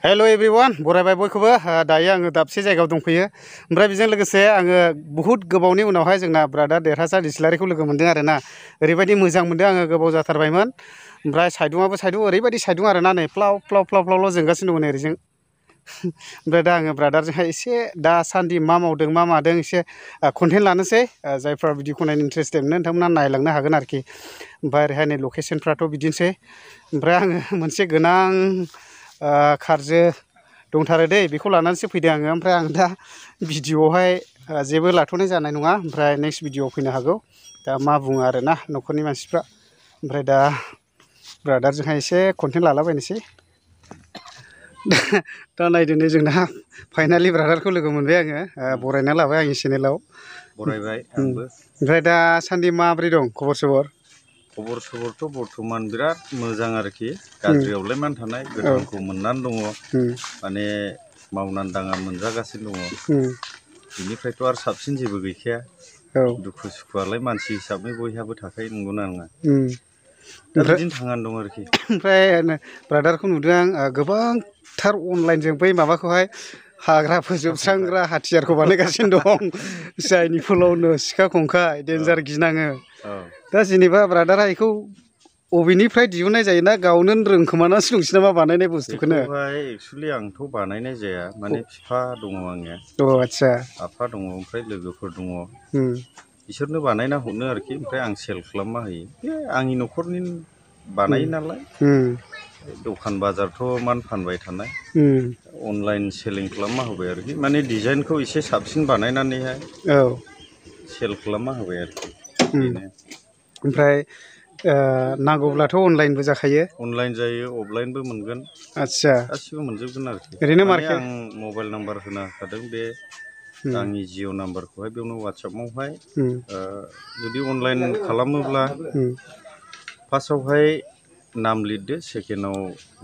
hello everyone बरायबाय बयखौबो दायो आङो दाबसे जायगायाव दंफैयो ओमफ्राय बेजों लोगोसे आङो बहुत गोबावनि उनावहाय जोंना ब्रादार देरहासार इस्लारिखौ लोगो मोनदों आरोना ओरैबायदि मोजां मोनदों आङो गोबाव जाथारबायमोन ओमफ्राय साइदुंआबो साइदुं ओरैबायदि साइदुं आरोना नै फ्लाव फ्लाव फ्लाव फ्लावल' जोंगासिनो दङ नै ओरैजों ओमफ्राय दा आङो ब्रादारजोंहाय एसे दासान्दि मा मावदों मा मादों एसे कन्टेन्ट लानोसै जायफ्रा भिडिअखौ नायनो इन्टारेस्टेड नोंथांमोना नायलांनो हागोन आरोखि ओमफ्राय ओरैहाय नै लकेसनफ्राथ' बिदिनोसै ओमफ्राय आङो मोनसे गोनां खारजो दंथारो दै बेखौ लानानैसो फैदों आङो ओमफ्राय आं दा भिडिअआवहाय जेबो लाथ'नाय जानाय नङा ओमफ्राय नेक्स्ट भिडिअआव फैनो हागौ दा मा बुङो आरोना न'खरनि मानसिफ्रा ओमफ्राय दा ब्रादारजोंहाय एसे कन्टेन्ट लालाबायनोसै दा नायदो नै जोंना फाइनालि ब्रादारखौ लोगो मोनबाय आङो बरायना लाबाय आंनि चेनेलाव बरायबाय आंबो ओमफ्राय दासान्दि माब्रै दं खबर सबर खबर सबरथ' बर्थमान बिराद मोजां आरोखि गाज्रियावलाय मान थानाय गोथांखौ मोननानै दङ माने मावनानै दाङा मोनजागासिनो दङ बिनिफ्रायथ' आरो साबसिन जेबो गैखाया दुखु सुखुआलाय मानसि हिसाबै बयहाबो थाखायो नंगौना नङा दा बिदिनो थांनानै दं आरोखि ओमफ्राय ब्रादारखौ नुदों आं गोबांथार अनलाइनजों बै माबाखौहाय हाग्रा फोजोबस्रांग्रा हाथियारखौ बानायगासिनो दं जायनि फलावनो सिखा खंखाय देन्जार गिनाङो दा जेनेबा ब्रादारा बेखौ बबेनिफ्राय दिहुननाय जायोना गावनो रोंखोमानासो दंसै नामा बानायनाय बुस्थुखौनो एक्सुवेलि आंथ' बानायनाय जाया माने बिफा दङ आंनिया आदसा आफा दङ ओमफ्राय लोगोफोर दङ बिसोरनो बानायना हरनो आरोखि ओमफ्राय आं सेल खालामना होयो बे आंनि न'खरनि बानायो नालाय दखान बाजारथ' मान फानबाय थानाय अनलाइन सेलिं खालामना होबाय आरोखि माने डिजाइनखौ एसे साबसिन बानायनानैहाय सेल खालामना होबाय आरोखि बेनो ओमफ्राय नांगौब्लाथ' अनलाइनबो जाखायो अनलाइन जायो अफलाइनबो मोनगोन आदसा गासिबो मोनजोबगोन आरोखि ओरैनो माने मार्केट आं मबाइल नाम्बार होना होखादों बे आंनि जिअ नाम्बारखौहाय बेयावनो वाट्सएपआवहाय जुदि अनलाइन खालामोब्ला फार्स्टआवहाय नाम लिरदो सेकेन्डआव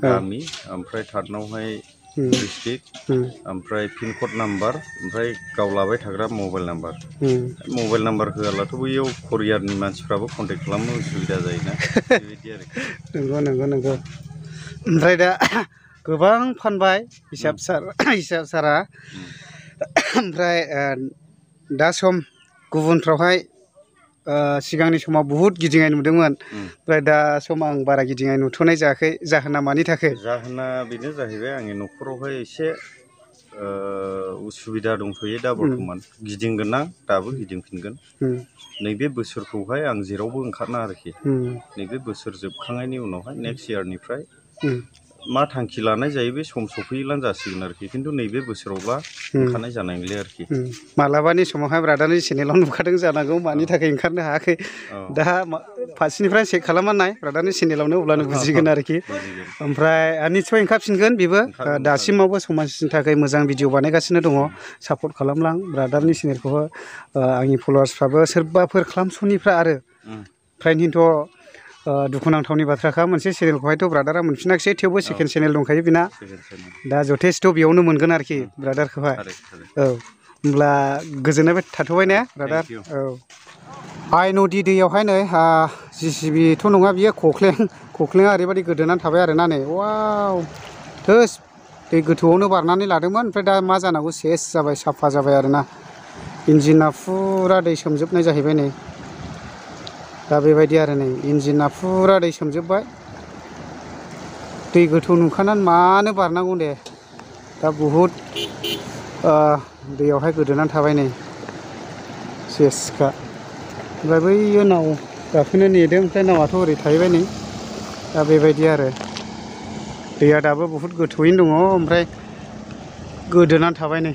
गामि ओमफ्राय थार्डनावहाय डिस्ट्रिक्ट ओमफ्राय पिनकड नाम्बार ओमफ्राय गाव लाबाय थाग्रा मबाइल नाम्बार होआब्लाथ' बैयाव करियारनि मानसिफ्राबो कन्टेक्ट खालामनो उसुबिदा जायोना बेबायदि आरोखि नंगौ ओमफ्राय दा गोबां फानबाय हिसाब सारा ओमफ्राय दा सम गुबुनफ्रावहाय सिगांनि समाव बहुद गिदिंनाय नुदोंमोन ओमफ्राय दा सम आं बारा गिदिंनाय नुथ'नाय जायाखै जाहोना मानि थाखाय जाहोना बेनो जाहैबाय आंनि न'खरावहाय एसे उसुबिदा दंथ'यो दा बर्थमान गिदिंगोन आं दाबो गिदिंफिनगोन नैबे बोसोरखौहाय आं जेरावबो ओंखारना आरोखि नैबे बोसोर जोबखांनायनि उनावहाय नेक्स्ट इयारनिफ्राय मा थांखि लानाय जायो बे सम सफैब्लानो जासिगोन आरोखि खिन्थु नैबे बोसोरावब्ला ओंखारनाय जानाय नंला आरोखि मालाबानि समावहाय ब्रादारनि चेनेलाव नुखादों जानांगौ मानि थाखाय ओंखारनो हायाखै दा फारसेनिफ्राय चेक खालामना नाय ब्रादारनि चेनेलावनो अब्लानो बुजिगोन आरोखि ओमफ्राय निस्सय ओंखारफिनगोन बेबो दासिमावबो समाजनि थाखाय मोजां भिडिअ बानायगासिनो दङ सापर्ट खालामलां ब्रादारनि चेनेलखौबो आंनि फल'वार्सफ्राबो सोरबाफोर खालामस'निफ्रा आरो फ्रायनोथ' दुखुनांथावनि बाथ्राखा मोनसे चेनेलखौहायथ' ब्रादारा मोनफिनाखिसै थेवबो सेकेन्ड चेनेल दंखायो बेना दा जथेस्थ' बेयावनो मोनगोन आरोखि ब्रादारखौहाय होमब्ला गोजोननाय थाथ'बाय ने ब्रादार आइ नदि दैयावहाय नै JCBथ' नङा बियो खख्लेंआ ओरैबायदि गोदोनानै थाबाय आरोना नै वाव थोस दै गोथौआवनो बारनानै लादोंमोन ओमफ्राय दा मा जानांगौ सेस जाबाय साफा जाबाय आरोना इन्जिना फुरा दै सोमजोबनाय जाहैबाय नै दा बेबायदि आरो नै इन्जिना फुरा दै सोमजोबबाय दै गोथौ नुखानानै मानो बारनांगौ दे दा बहुद दैयावहाय गोदोनानै थाबाय नै सेसखा ओमफ्राय बैयो नाव गाखोनो नेदों ओमफ्राय नावाथ' ओरै थाहैबाय नै दा बेबायदि आरो दैया दाबो बहुद गोथौयैनो दङ ओमफ्राय गोदोनानै थाबाय नै